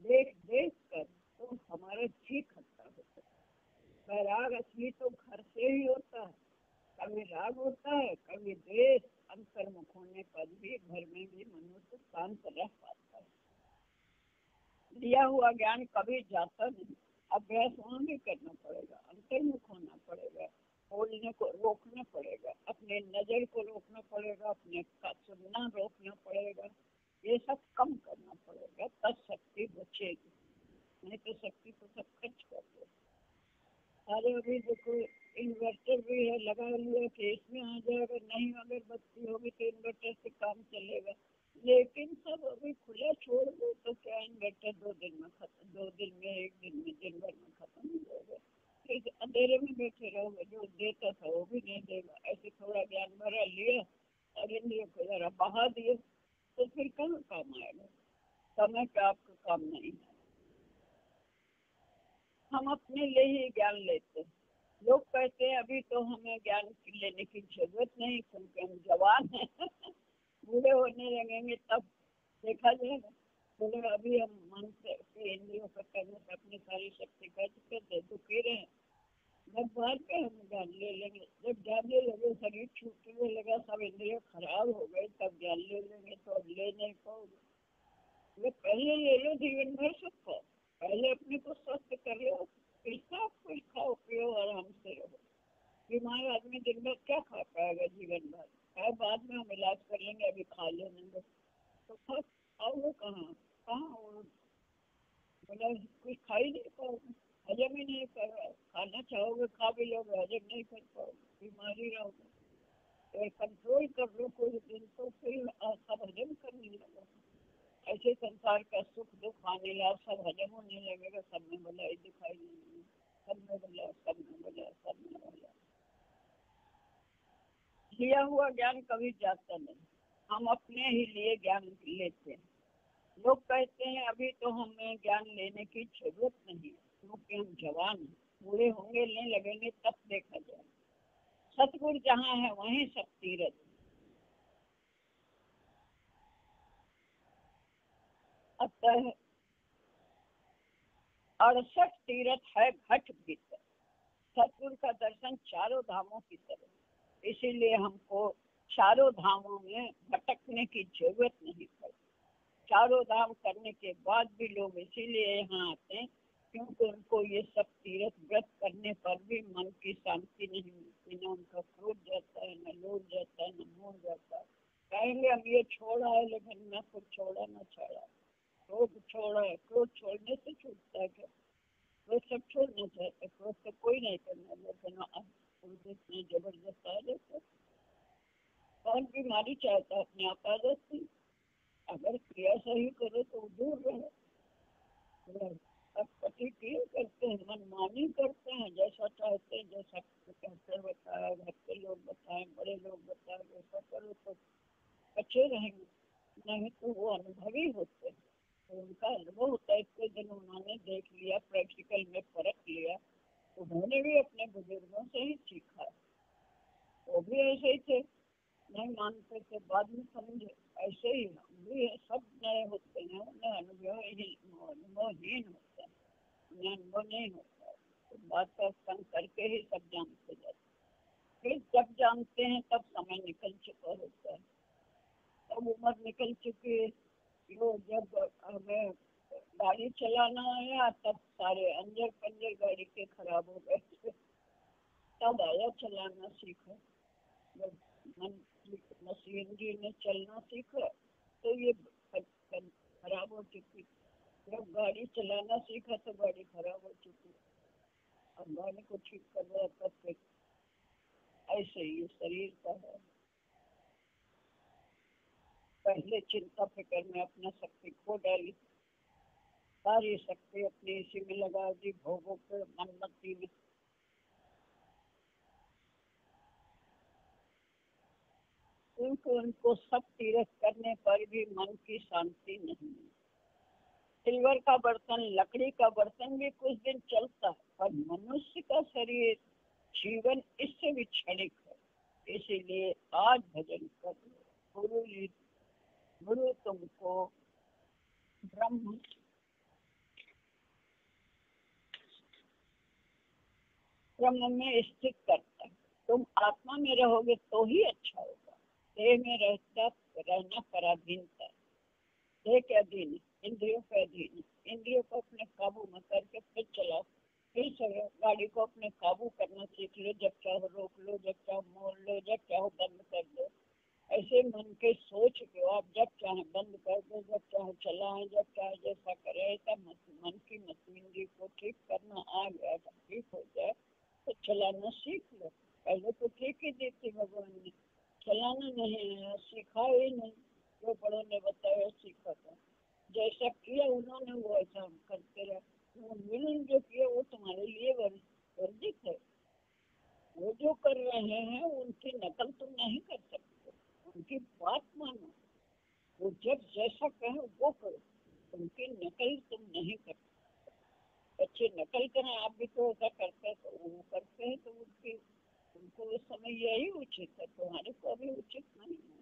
देख देख कर तो हमारा जी खट्टा होता है। वैराग असली तो घर से ही होता है। कभी राग होता है, कभी द्वेष। अंतर्मुख होने पर भी घर में भी मनुष्य शांत रह पाता है। लिया हुआ ज्ञान कभी जाता नहीं। अभ्यास वहाँ भी करना पड़ेगा, अंतर्मुख होना पड़ेगा, बोलने को रोकना पड़ेगा, अपने नजर को रोकना पड़ेगा, अपने का सुनना रोकना पड़ेगा, ये सब कम करना पड़ेगा, तब शक्ति बचेगी। नहीं तो शक्ति तो सब खर्च कर दो। अरे अभी देखो इन्वर्टर भी है, लगा लिया कि इसमें आ जाएगा, नहीं अगर बत्ती होगी तो इन्वर्टर से काम चलेगा, लेकिन सब अभी खुला छोड़ दो तो क्या इन्वर्टर 2 दिन में खत्म, 2 दिन में, 1 दिन में, दिन भर में खत्म हो जाएगा। फिर अंधेरे में बैठे रहोगे, जो देता था वो भी नहीं देगा। ऐसे थोड़ा ज्ञान भरा लिया और इंद्रियों को जरा बहा दिए तो फिर कहाँ काम आएगा? समय का आपका काम नहीं है। हम अपने लिए ही ज्ञान लेते हैं। लोग कहते हैं अभी तो हमें ज्ञान लेने की जरूरत नहीं क्योंकि हम जवान हैं। बूढ़े होने लगेंगे तब देखा जाएगा। बोले अभी हम मन से इंद्रियों का करने से अपनी सारी शक्ति खर्च कर दे, दुखी रहे, जब बाद में हम ज्ञान ले लेंगे। जब जानने लगे, शरीर छूटने लगा, सब इंद्रियों खराब हो गए, तब ज्ञान ले लेंगे तो अब ले नहीं पाओगे। पहले ले लो, जीवन भर सुख पाओ। पहले अपने को स्वस्थ कर लो, फिर सब कुछ खाओ पियो आराम से रहो। बीमार आदमी दिन भर क्या खा पाएगा जीवन भर? है बाद में हम इलाज कर लेंगे, अभी खा लेंगे तो खाओगे कहाँ? कहाँ बोला कुछ खा ही नहीं पाओगे, हजम ही नहीं कर रहा। खाना चाहोगे खा भी लोगे, हजम नहीं कर पाओगे, बीमारी रहोगे। तो कंट्रोल कर लो कुछ दिन तो फिर सब हजम करने लगो। ऐसे संसार का सुख दुख आने लगा, सब हजम होने लगेगा, सब में भलाई दिखाई देगी, सब में भला, सब में भला, सब में भला। लिया हुआ ज्ञान कभी जाता नहीं, हम अपने ही लिए ज्ञान लेते हैं। लोग कहते हैं अभी तो हमें ज्ञान लेने की जरूरत नहीं है क्योंकि हम जवान हैं, बूढ़े होंगे नहीं लगेंगे तब देखा जाए। सतगुरु जहाँ है वहीं सब तीरथ। अतः 68 तीरथ है घट भीतर। सतगुरु का दर्शन चारों धामों की तरह, इसीलिए हमको चारों धामों में भटकने की जरूरत नहीं पड़ती। चारों धाम करने के बाद भी लोग इसीलिए यहाँ आते हैं क्योंकि उनको ये सब तीर्थ व्रत करने पर भी मन की शांति नहीं मिलती, न उनका क्रोध जाता है, न लोभ जाता है, न मोह जाता है। कहेंगे हम ये छोड़ा है लेकिन न कुछ छोड़ा न छोड़ा। क्रोध छोड़ा है, क्रोध छोड़ने से छूटता है क्या? क्रोध सब छोड़ना चाहते, क्रोध तो कोई नहीं करना, लेकिन जबरदस्त आ जाता। कौन बीमारी चाहता है अपने आप आ जाती? अगर क्रिया सही करे तो दूर रहे। अब पति क्रिया करते हैं, मनमानी करते हैं, जैसा चाहते हैं, जैसा कहते बताया, घर के लोग बताएं, बड़े लोग बताएं, वैसा करो तो अच्छे रहेंगे, नहीं तो वो अनुभवी होते हैं। तो उनका अनुभव होता है। इतने दिन उन्होंने देख लिया, प्रैक्टिकल में परख लिया, उन्होंने भी अपने बुजुर्गों से ही सीखा। वो भी ऐसे ही थे, नहीं मानते थे, बाद में समझे। ऐसे ही हम भी सब नए होते हैं, उन्हें अनुभवहीन होता है, उन्हें अनुभव नहीं होता है। तो बात का संग करके ही सब जानते जाते। फिर जब जानते हैं तब समय निकल चुका होता है, तब उम्र निकल चुकी है। जब हमें गाड़ी चलाना आया तब सारे अंजर पंजर गाड़ी के खराब हो गए थे, तब आया चलाना सीखा। जब मशीनरी में चलना सीखा तो ये खराब हो चुकी। जब गाड़ी चलाना सीखा तो गाड़ी खराब हो चुकी, अब गाड़ी को ठीक कर रहा तब फिर ऐसे ही शरीर का है। पहले चिंता फिक्र में अपना शक्ति खो डाली, सारी शक्ति अपनी इसी में लगा दी, भोगों पे, मनमती में। उनको सब तीरथ करने पर भी मन की शांति नहीं। सिल्वर का बर्तन, लकड़ी का बर्तन भी कुछ दिन चलता है, पर मनुष्य का शरीर, जीवन इससे भी क्षणिक है। इसीलिए आज भजन कर, गुरु तुमको ब्रह्म ब्रह्म में स्थित करता है। तुम आत्मा में रहोगे तो ही अच्छा होगा। देह में रहना पराधीनता, देह के अधीन, इंद्रियों के अधीन। इंद्रियों को अपने काबू में करके फिर चलाओ। फिर चलो, गाड़ी को अपने काबू करना सीख लो। जब चाहो रोक लो, जब चाहो मोड़ लो, जब चाहो बंद कर दो। ऐसे मन के सोच के आप जब चाहे बंद कर दो, जब चाहे चलाएं, जब चाहे जैसा करे। ऐसा मन की मशीनरी को ठीक करना आ गया, ठीक हो जाए तो चलाना सीख लो। पहले तो ठीक ही दी थी भगवान ने, चलाना नहीं है, सिखा ही नहीं। जो बड़ों ने बताया सीखा था, जैसा किया उन्होंने वो ऐसा हम करते रहे। वो मिलन जो किया वो तुम्हारे लिए वर्जित है। वो जो कर रहे हैं उनकी नकल तुम नहीं कर सकते, उनकी बात मानो। वो जब जैसा कहे वो करो, उनकी नकल तुम नहीं कर सकते। बच्चे नकल करें, आप भी तो ऐसा करते हैं, तो वो करते हैं तो उनको उस समय यही उचित है, तुम्हारे को अभी उचित नहीं है।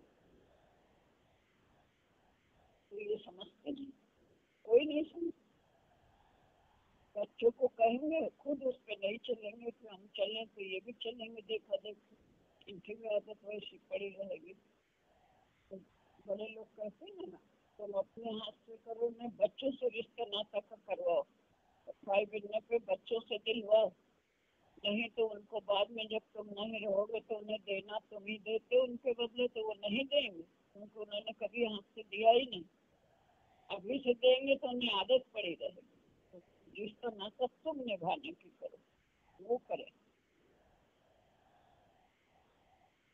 तो ये समझते नहीं, कोई नहीं समझता। बच्चों को कहेंगे, खुद उस पर नहीं चलेंगे कि हम चलें तो ये भी चलेंगे देखा देखो, इनकी भी आदत वैसी पड़ी रहेगी। तो बड़े लोग कहते हैं ना, तुम अपने हाथ से करो, नहीं बच्चों से रिश्ता नाता का करवाओ। भाई बहन पे बच्चों से दिलवाओ, नहीं तो उनको बाद में जब तुम नहीं रहोगे तो उन्हें देना तुम ही देते उनके बदले, तो वो नहीं देंगे क्योंकि उन्होंने कभी हाथ से दिया ही नहीं। अभी से देंगे तो उन्हें आदत पड़ी रहेगी। रिश्ता नाता तुम निभाने की करो, वो करे।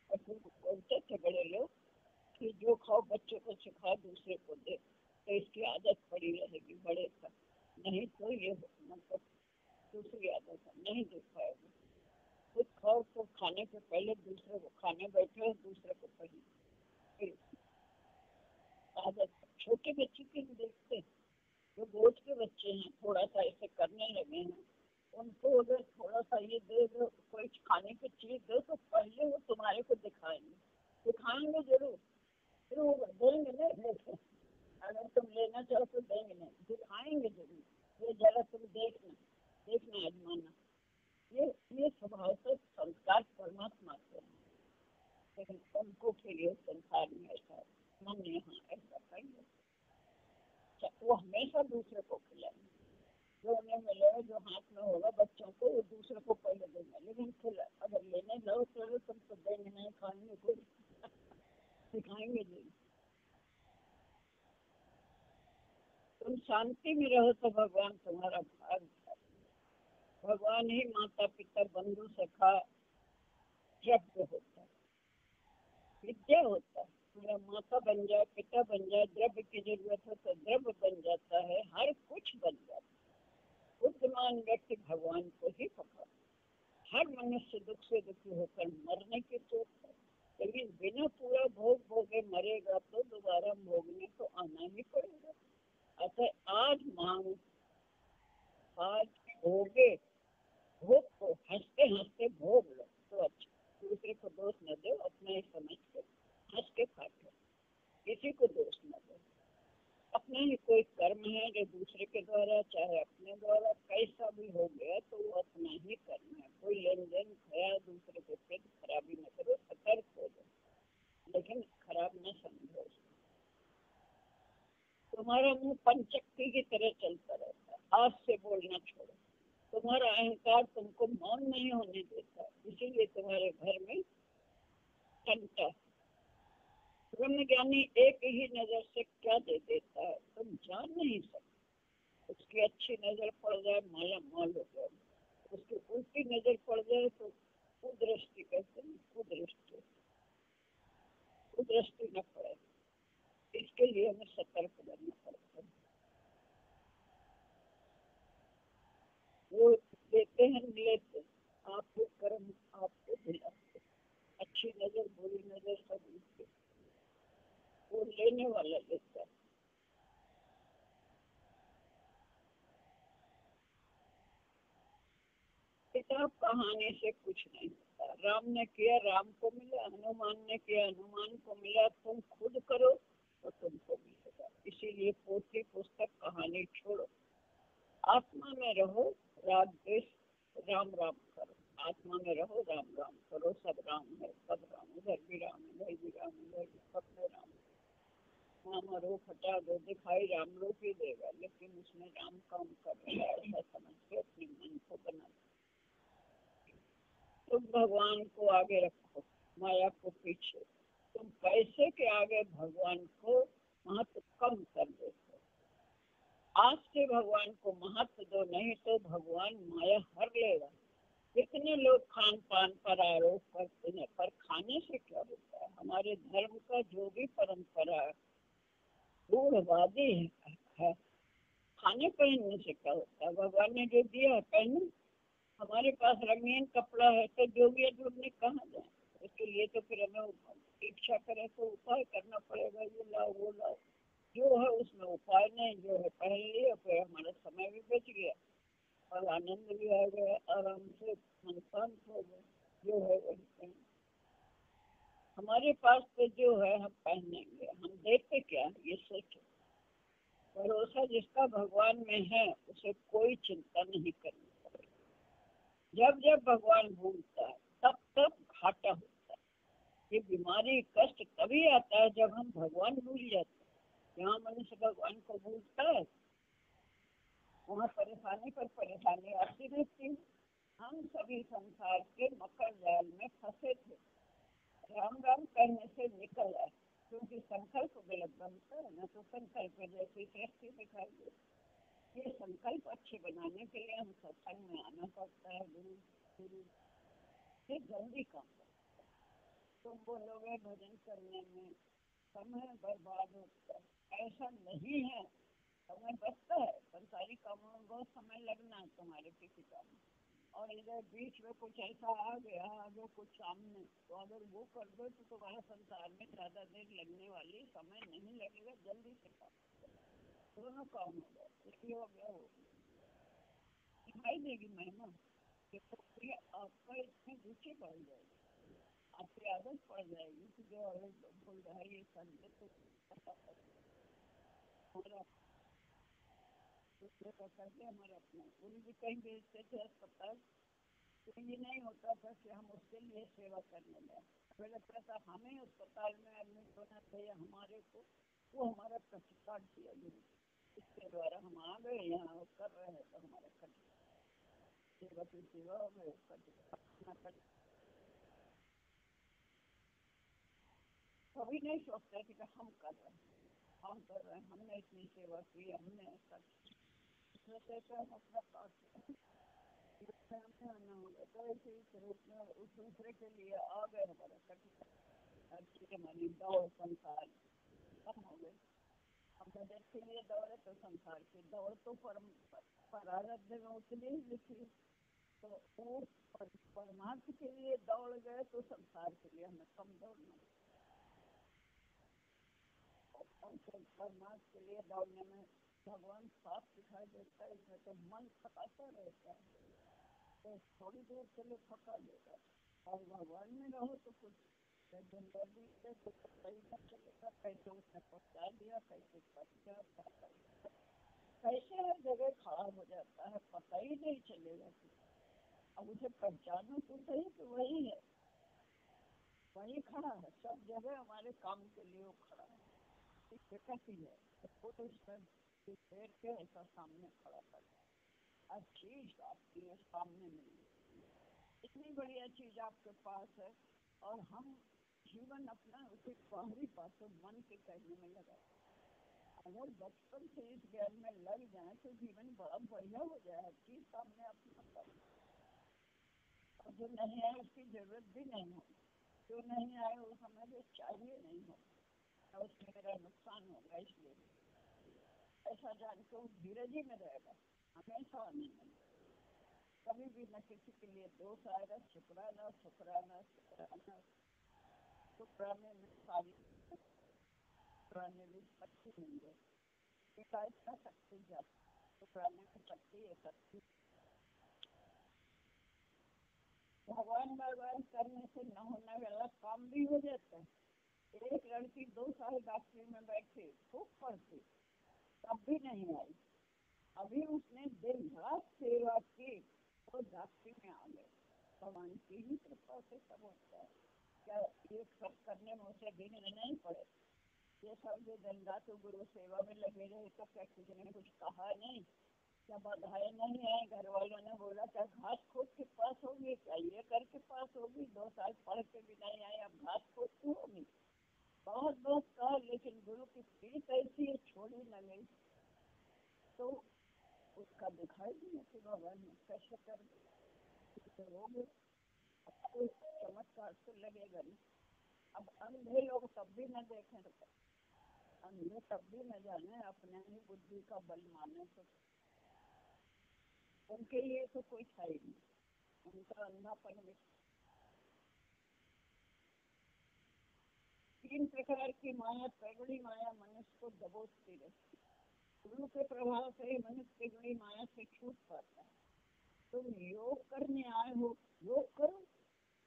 बोलते थे बड़े लोग कि जो खाओ बच्चों को सिखा, दूसरे को दे, तो इसकी आदत पड़ी रहेगी बड़े तक। नहीं तो ये मतलब दूसरी आदत नहीं दे पाएगा। खुद खाओ तो खाने के पहले दूसरे को, खाने बैठे दूसरे को पहले आदत। छोटे बच्चे की देखते, जो बोझ के बच्चे हैं, थोड़ा सा ऐसे करने लगे हैं, उनको अगर थोड़ा सा ये दे दो, कोई खाने की चीज दो, तो पहले वो तुम्हारे को दिखाएंगे जरूर, फिर वो देंगे नहीं। अगर तुम लेना चाहो तो देंगे नहीं, दिखाएंगे जरूर। ये जरा तुम देखना आजमाना। ये स्वभाव से संस्कार परमात्मा से, लेकिन उनको फिर ये संसार में ऐसा मन यहाँ ऐसा करेंगे। वो हमेशा दूसरे को खिलाएंगे, जो उन्हें मिलेगा, जो हाथ में होगा बच्चों को, वो दूसरे को पहले देंगे। लेकिन फिर अगर लेने जाओ तो तुम तो देंगे नहीं, खाएंगे कोई, सिखाएंगे नहीं। तुम शांति में रहो तो भगवान तुम्हारा भाग है। भगवान ही माता पिता बंधु सखा द्रव्य होता है, विद्या होता है। मेरा माता बन जाए, पिता बन जाए, द्रव्य की जरूरत हो तो द्रव्य बन जाता है, हर कुछ बन जाता है। बुद्धिमान व्यक्ति भगवान को ही पकड़। हर मनुष्य दुख से दुखी होकर मरने की सोचता है, लेकिन बिना पूरा भोग भोगे मरेगा तो दोबारा भोगने को आना ही पड़ेगा। अतः आज मांग, आज भोगे, भोग को हंसते हंसते भोग लो तो अच्छा। दूसरे को दोष न दो, अपना ही समझ के हंस के काटो, किसी को दोष न दो। अपना ही कोई कर्म है जो दूसरे के द्वारा चाहे अपने द्वारा कैसा भी हो गया तो वो अपना ही कर्म है। कोई लेन देन खया दूसरे के पेट खराबी न करो, सतर्क हो जाओ, लेकिन खराब न समझो। तुम्हारा मुंह पंचक्ति की तरह चलता रहता है, आज से बोलना छोड़ो। तुम्हारा अहंकार तुमको मौन नहीं होने देता, इसीलिए तुम्हारे घर में टंटा। ब्रह्मज्ञानी एक ही नजर से क्या दे देता है तुम जान नहीं सकते। उसकी अच्छी नजर पड़ जाए माला माल हो जाए, उसकी उल्टी नजर पड़ जाए तो कुदृष्टि कहते हैं, कुदृष्टि न पड़े। इसके लिए हमें सतर्क रहना पड़ता है। वो देते हैं लेते, आपके कर्म आपको दिलाते। अच्छी नजर बुरी नजर सब उसके, वो लेने वाला लेता है। किताब कहानी से कुछ नहीं होता। राम ने किया राम को मिला, हनुमान ने किया हनुमान को मिला। तुम खुद करो तो तुमको मिलेगा। इसीलिए पोथी पुस्तक कहानी छोड़ो, आत्मा में रहो, राग द्वेष राम राम करो। आत्मा में रहो, राम राम करो, सब राम है, सब राम, उधर भी राम है, इधर भी राम है, इधर भी सब में राम। हाँ मरो फटा दो, दिखाई राम लोग ही देगा, लेकिन उसमें राम काम कर रहा है ऐसा समझ के अपने मन को बना। तुम भगवान को आगे रखो, माया को पीछे। तुम पैसे के आगे भगवान को महत्व कम कर देते हो। आज से भगवान को महत्व दो, नहीं तो भगवान माया हर लेगा। कितने लोग खान पान पर आरोप करते हैं, पर खाने से क्या होता है? हमारे धर्म का जो भी परंपरा रूढ़वादी है, खाने पहनने से क्या होता है? भगवान ने जो दिया है पहनो। हमारे पास रंगीन कपड़ा है तो जोगिया ढूंढने कहाँ जाए? उसके लिए तो फिर हमें इच्छा करे तो उपाय करना पड़ेगा, ये लाओ वो लाओ। जो है उसमें उपाय नहीं, जो है पहन लिया, फिर हमारा समय भी बच गया और आनंद भी आ गया, आराम से मन शांत हो गया। जो है वही पहन। हमारे पास तो जो है हम पहनेंगे, हम देखते क्या ये सोचो। भरोसा जिसका भगवान में है उसे कोई चिंता नहीं करनी। जब जब भगवान भूलता है तब तब घाटा होता है। ये बीमारी कष्ट तभी आता है जब हम भगवान भूल जाते हैं। जहाँ मनुष्य भगवान को भूलता है वहाँ परेशानी पर परेशानी आती रहती है। हम सभी संसार के मकर जाल में फंसे थे, राम राम कहने से निकल आए, क्योंकि संकल्प गलत बनता है ना, तो संकल्प जैसी सृष्टि दिखाई दे। ये संकल्प अच्छे बनाने के लिए हम सत्संग में आना पड़ता है। गुरु गुरु ये जल्दी काम करता है। तुम बोलोगे भजन करने में समय बर्बाद होता है, ऐसा नहीं है। समय बचता है, संसारी कामों में बहुत समय लगना है तुम्हारे किसी काम में, और इधर बीच में कुछ ऐसा आ गया आगे कुछ सामने, तो अगर वो कर दो तो तुम्हारा संसार में ज्यादा देर लगने वाली, समय नहीं लगेगा, जल्दी से काम दोनों काम हो गया। इसलिए हो गया वो दिखाई देगी महिमा, तो आपका इसमें रुचि बढ़ जाएगी, आपकी आदत पड़ जाएगी कि जो बोल रहा है ये संजय तो करके हमारे अपने गुरु जी कहीं भेजते थे अस्पताल, तो ये नहीं होता था कि हम उसके लिए सेवा करने जाए। हमें लगता था हमें अस्पताल में एडमिट होना चाहिए हमारे को, वो हमारा प्रतिकार दिया गुरु, इसके द्वारा हम आ गए यहाँ कर रहे हैं, तो हमारा सेवा की सेवा हो गए। कभी नहीं सोचते कि हम कर रहे हैं, हमने इतनी सेवा की, हमने ऐसा अपना आना होगा, तो ऐसे इस रूप में उस दूसरे के लिए आ गए हमारा हमारी दौड़ संसार कम हो गई। हम बजट के लिए दौड़े तो संसार की दौड़ तो परारब्ध में उतनी ही लिखी, तो वो परमार्थ के लिए दौड़ गए तो संसार के लिए हमें कम दौड़ना। परमार्थ के लिए दौड़ने में भगवान साफ दिखाई देता है, इसमें तो मन थकाता रहता है, तो थोड़ी देर चले थका देगा, और भगवान में रहो तो कुछ जल्दी से तो सही न चलेगा, कैसे उसने पहुँचा दिया, कैसे कैसे हर जगह खड़ा हो जाता है, पता ही नहीं चलेगा। अब उसे पहचानो तो सही तो वही है, वही खड़ा है सब जगह हमारे काम के लिए, वो खड़ा है। कैसी है तो इसमें पैर के ऐसा सामने खड़ा कर, हर चीज आपके सामने मिली, इतनी बढ़िया चीज आपके पास है, और हम जीवन अपना उसे बाहरी बातों मन के कहने में लगा। अगर बचपन से इस ज्ञान में लग जाए तो जीवन बड़ा बढ़िया हो जाए, हर चीज सामने अपना, और जो नहीं आए उसकी जरूरत भी नहीं हो, जो नहीं आए वो हमें जो चाहिए नहीं हो, उसमें मेरा नुकसान होगा, इसलिए ऐसा जान के वो धीरज ही में रहेगा, हमेशा नहीं मिलेगा। कभी भी न किसी के लिए दोष आएगा, शुक्राना शुक्राना शुक्राना, शुक्राने में सारी शुक्राने भी शक्ति मिल गई, इतना शक्ति जाती, शुक्राने की शक्ति है शक्ति। भगवान भगवान करने से न होने वाला काम भी हो जाता है। एक लड़की 2 साल डॉक्टरी में बैठी, खूब पढ़ती, तब भी नहीं आई, अभी उसने दिन रात सेवा की तो डॉक्टरी में आ गए, भगवान की ही कृपा से सब होता है। क्या ये सब करने में उसे दिन नहीं पड़े? ये सब जो दिन रात गुरु सेवा में लगे रहे तो क्या किसी ने कुछ कहा नहीं? क्या बाधाएं नहीं है? घर वालों ने बोला क्या घास खोद के पास होगी, क्या ये करके पास होगी, 2 साल पढ़ के भी नहीं आई, अब घास खोद क्यों होगी? बहुत बहुत कहा, लेकिन गुरु की प्रीत ऐसी है, छोड़ी न गई। तो उसका दिखाई दिया कि भगवान ने कैसे कर दिया। आपको चमत्कार तो लगेगा नहीं। अब अंधे लोग तब भी न देखें, अंधे तब भी न जाने, अपने ही बुद्धि का बल माने, तो उनके लिए तो कोई था ही नहीं, उनका अंधापन भी। 3 प्रकार की माया, प्रगुणी माया मनुष्य को दबोचती रहती है। गुरु के प्रभाव से मनुष्य प्रगुणी माया से छूट पाता है। तुम योग करने आए हो, योग करो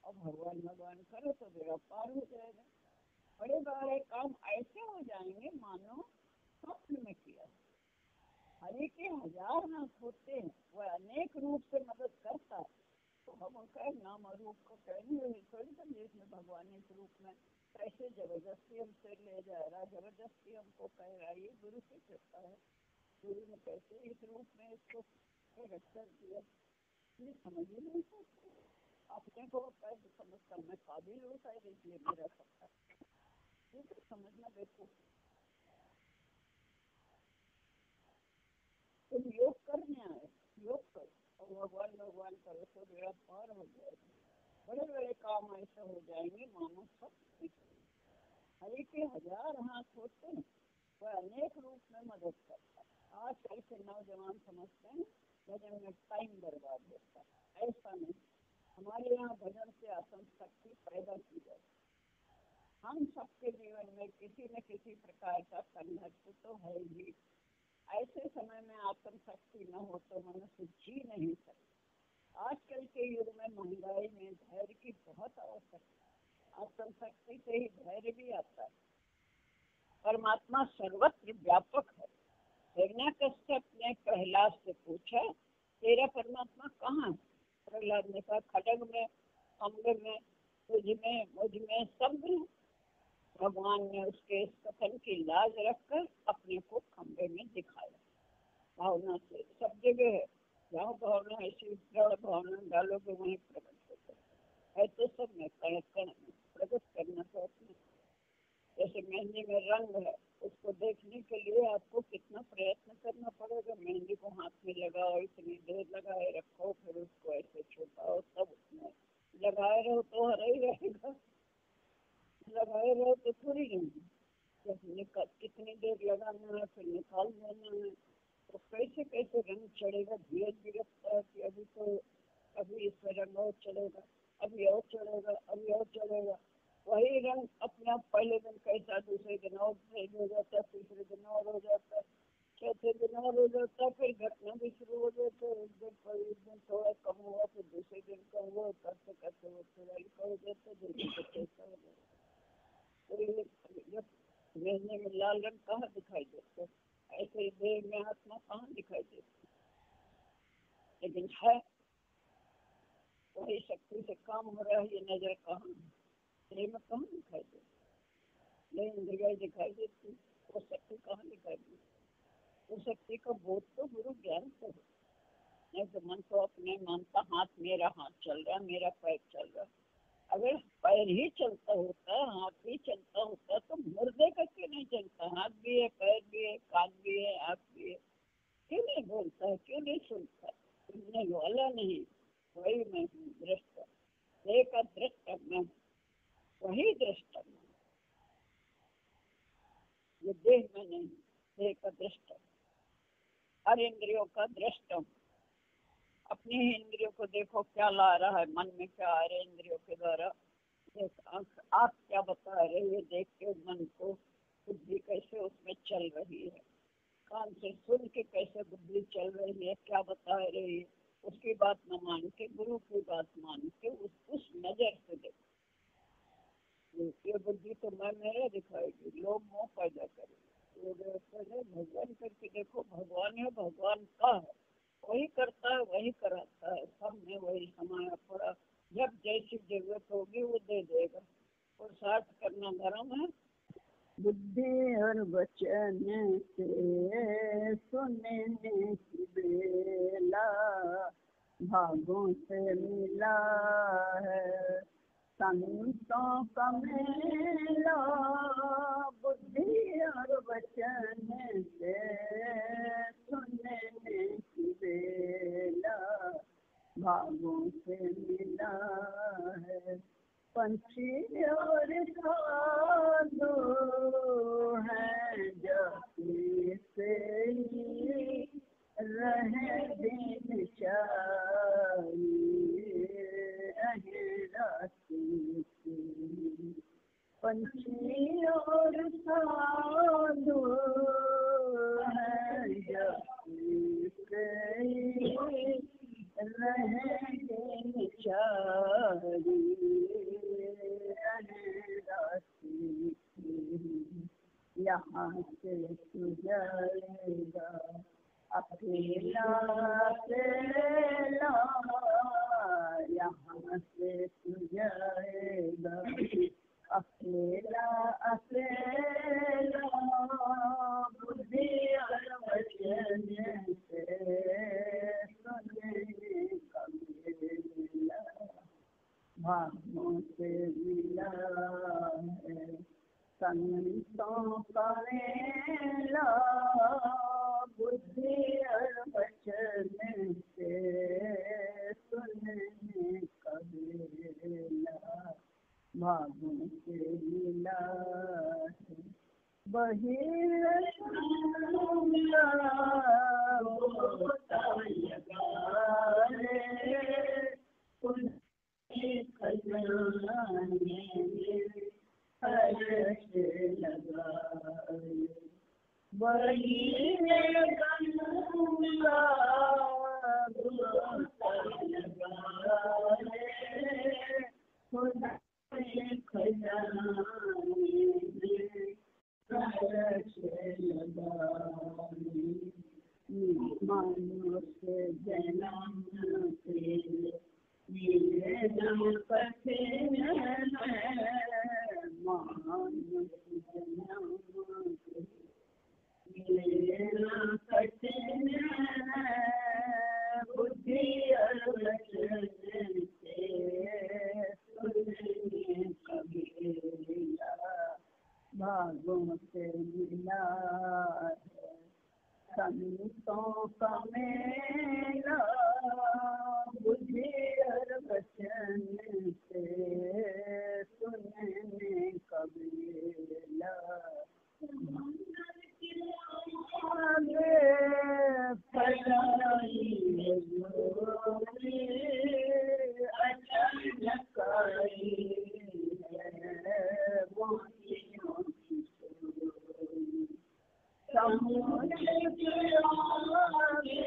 और भगवान भगवान करो तो बेड़ा पार हो जाएगा। बड़े बड़े काम ऐसे हो जाएंगे मानो स्वप्न में किया। हरि के 1000 हाथ होते हैं, वह अनेक रूप से मदद करता है। तो हम उनका नाम और रूप को कहेंगे थोड़ी समझे, इसमें भगवान इस रूप में कैसे जबरदस्ती हमसे ले जा रहा, जबरदस्ती हमको कह रहा, ये गुरु की कृपा है। गुरु ने कैसे इस रूप में इसको प्रकट कर दिया, ये समझ ही नहीं सकते। अपने को समझता मैं काबिल हूँ शायद, इसलिए मेरा सकता ये तो समझना। देखो तुम योग करने आए, योग करो और भगवान भगवान करो तो बेड़ा पार हो जाएगा। बड़े बड़े काम ऐसे हो जाएंगे मानो सब। हरि के 1000 हाथ होते हैं, वह अनेक रूप में मदद करता है। आजकल के नौजवान समझते हैं भजन में टाइम बर्बाद होता है, ऐसा नहीं। हमारे यहाँ भजन से आत्म शक्ति पैदा की जाए। हम सबके जीवन में किसी न किसी प्रकार का संघर्ष तो है ही। ऐसे समय में आत्म शक्ति न हो तो मनुष्य जी नहीं सकता। आजकल के युग में महंगाई में धैर्य की बहुत आवश्यकता। आत्म शक्ति से ही धैर्य भी आता है। परमात्मा सर्वत्र व्यापक है। हिरण्यकश्यप ने प्रहलाद से पूछा तेरा परमात्मा कहाँ है? प्रहलाद ने कहा खड्ग में, अम्ब में, तुझ में, मुझ में, सब में। भगवान ने उसके इस कथन की लाज रखकर अपने को खंबे में दिखाया। भावना से सब जगह है, जहाँ भावना ऐसी दृढ़ भावना डालोगे वहीं प्रकट होता है। तो सब में कण कण में प्रकट करना चाहते हैं। जैसे मेहंदी में रंग है, उसको देखने के लिए आपको कितना प्रयत्न करना पड़ेगा। मेहंदी को हाथ में लगाओ, इतनी देर लगाए रखो, फिर उसको ऐसे छुपाओ, तब उसमें लगाए रहो तो हरा ही रहेगा, लगाए रहो तो थोड़ी नहीं। कितनी देर लगाना है, फिर निकाल देना है, तो कैसे कैसे रंग चढ़ेगा। धीरे धीरे कि अभी इसमें रंग और चढ़ेगा, अभी और चढ़ेगा, अभी और चढ़ेगा। वही रंग अपने आप पहले दिन कैसा, दूसरे दिन और तेज हो जाता है, तीसरे दिन और हो जाता है, चौथे दिन और हो जाता है, फिर घटना भी शुरू हो जाता है। एक दिन थोड़ा कम हुआ, फिर दूसरे दिन कम हुआ, करते करते वो थोड़ा हो जाता है, दूसरे दिन कैसा हो जाता है। मेहंदी में लाल रंग कहाँ दिखाई देता है, ऐसे देह में आत्मा कहाँ दिखाई देती है। लेकिन है वही शक्ति से काम हो रहा है, ये नजर कहाँ देह में कहाँ दिखाई देती, लेकिन जगह दिखाई देती, वो शक्ति कहाँ दिखाई देती। वो शक्ति का बोध तो गुरु ज्ञान से हो, नहीं तो मन तो अपने मानता हाथ मेरा हाथ चल रहा, मेरा पैर चल रहा। अगर पैर ही चलता होता, हाथ भी चलता होता, तो मुर्दे का क्यों नहीं चलता? हाथ भी है, पैर भी है, कान भी है, आँख भी है, क्यों नहीं बोलता है, क्यों नहीं सुनता? सुनने वाला नहीं, वही मैं हूँ दृष्टा। देह का दृष्टा मैं, वही दृष्टा मैं, ये देह में नहीं, देह का दृष्टा, हर इंद्रियों का दृष्टा। अपनी ही इंद्रियों को देखो क्या ला रहा है, मन में क्या आ रहा है इंद्रियों के द्वारा। आँख क्या बता रही है, देख के मन को बुद्धि कैसे उसमें चल रही है। कान से सुन के कैसे बुद्धि चल रही है, क्या बता रही है, उसकी बात न मान के गुरु की बात मान के उस नजर से देखो। ये बुद्धि तो मैं मेरा दिखाएगी, लोग मोह पैदा करेगी। भगवान करके देखो, भगवान है, भगवान का है, वही करता है, वही कराता है, सब में वही समाया पड़ा। जब जैसी जरूरत होगी वो दे देगा। पुरुषार्थ करना धर्म है। बुद्धि और वचन से सुनने की बेला भागों से मिला है संतों का मेला। बुद्धि और वचन से सुनने की बेला भागों से मिला है। पंछी और साधु हैं जाति से ही रहे दिन चारी रहे रात्रि की। पंछी और साधु हैं जाति से ही रहे दिन चारी यहाँ से तू जाएगा अकेला अकेला, यहाँ से तू जाएगा अकेला अकेला। बुद्धि और वचन से सुनने का मेला भागों से मिला है संतों का मेला। बुद्धि और वचन से सुनने का मेला भागों से मिला है। मानो से जन्म से जन्म कठिन है, मानो से जन्म कठिन है। बुद्धि और वचन से सुनने का मेला भागों से मिला है संतों का मेला। बुद्धि और वचन से सुनने का मेला अचानक आई है मोतियों की चोरी। समुद्र के आगे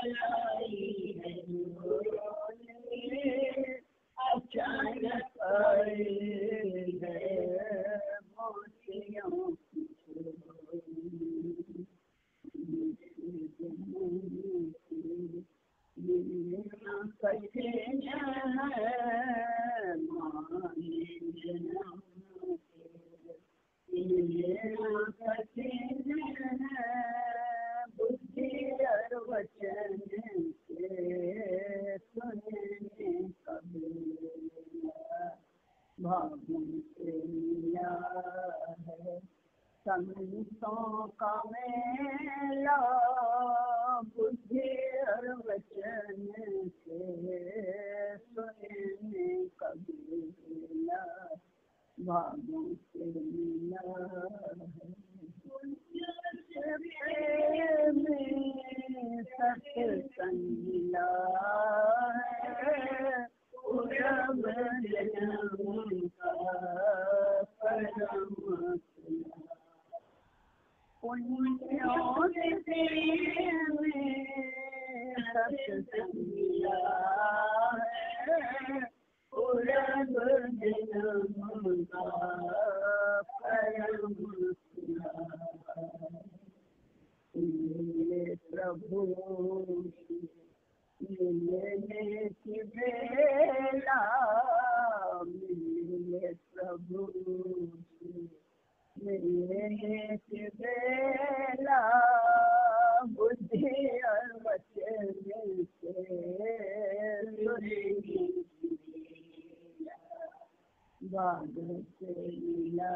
लाई है अचानक आई है मोतियों की कठिन है माने जन्म कठिन है। बुद्धि और वचन से सुनने का मेला भागों से मिला है संतों का मेला। बुद्धि और वचन से सुनने का मेला भागों से मिला है। सत्संग मिला है पूरब जन्म का परम पुण्यों से सत्संग मिला है पूरब जन्म का परम प्रभु मिलने की नित्य बेला बुद्धि और वचन से भागवत लीला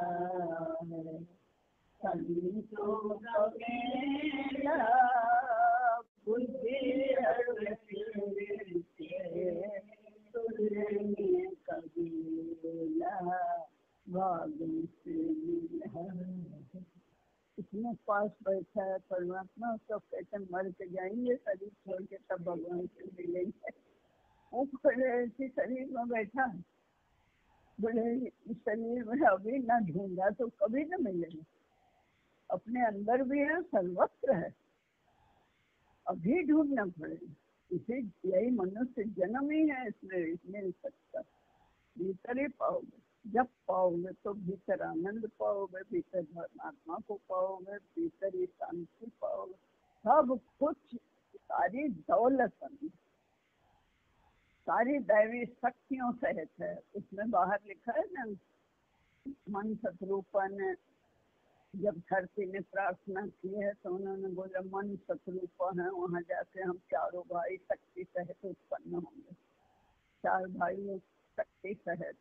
है संतों का मेला बुद्धि और वचन से सुनेंगे कबीला भागवत लीला। इसमें पास बैठा है परमात्मा, सब कहते मर के जाएंगे शरीर छोड़ के तब भगवान से मिलेंगे। वो पहले ऐसे शरीर में बैठा है, बोले इस शरीर में अभी ना ढूंढा तो कभी न मिलेगा। अपने अंदर भी है, सर्वत्र है, अभी ढूंढना पड़ेगा। इसे यही मनुष्य जन्म ही है, इसमें मिल सकता, भीतर ही पाओगे। जब पाओगे तो भीतर आनंद पाओगे, भीतर परमात्मा को पाओगे, भीतर ही शांति पाओगे, सब कुछ, सारी दौलत, सारी दैवी शक्तियों सहित है। उसमें बाहर लिखा है ना, मन शत्रुपा ने जब धरती ने प्रार्थना की है तो उन्होंने बोला मन शत्रुपा है, वहाँ जाके हम चारों भाई शक्ति सहित उत्पन्न होंगे। चार भाई शक्ति सहित,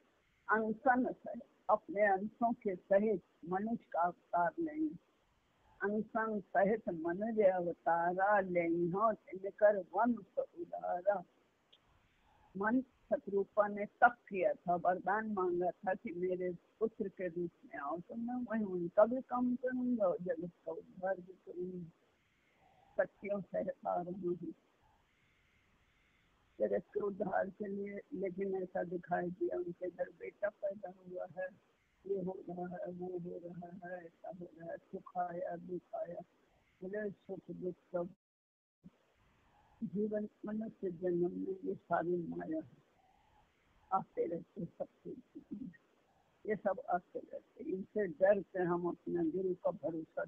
अंशन सहित, अपने अंशों के सहित मनुष्य का अवतार लेंगे। अंशन सहित मनुष्य अवतारा लेंगे, इनकर वंश उदारा। मन शत्रुपा ने तप किया था, वरदान मांगा था कि मेरे पुत्र के रूप में आओ तो मैं वही उनका भी काम करूंगा और जगत का उद्धार भी करूंगा। शक्तियों सहित आ रही हूँ जगत के उद्धार के लिए। लेकिन ऐसा दिखाई दिया उनके घर बेटा पैदा हुआ है, ये हो रहा है, वो हो रहा है, ऐसा हो रहा है, सुख आया दुख आया। बोले सुख दुख सब जीवन मनुष्य जन्म में ये सारी माया है, आते रहते सब, ये सब आते रहते। इनसे डर के हम अपना दिल का भरोसा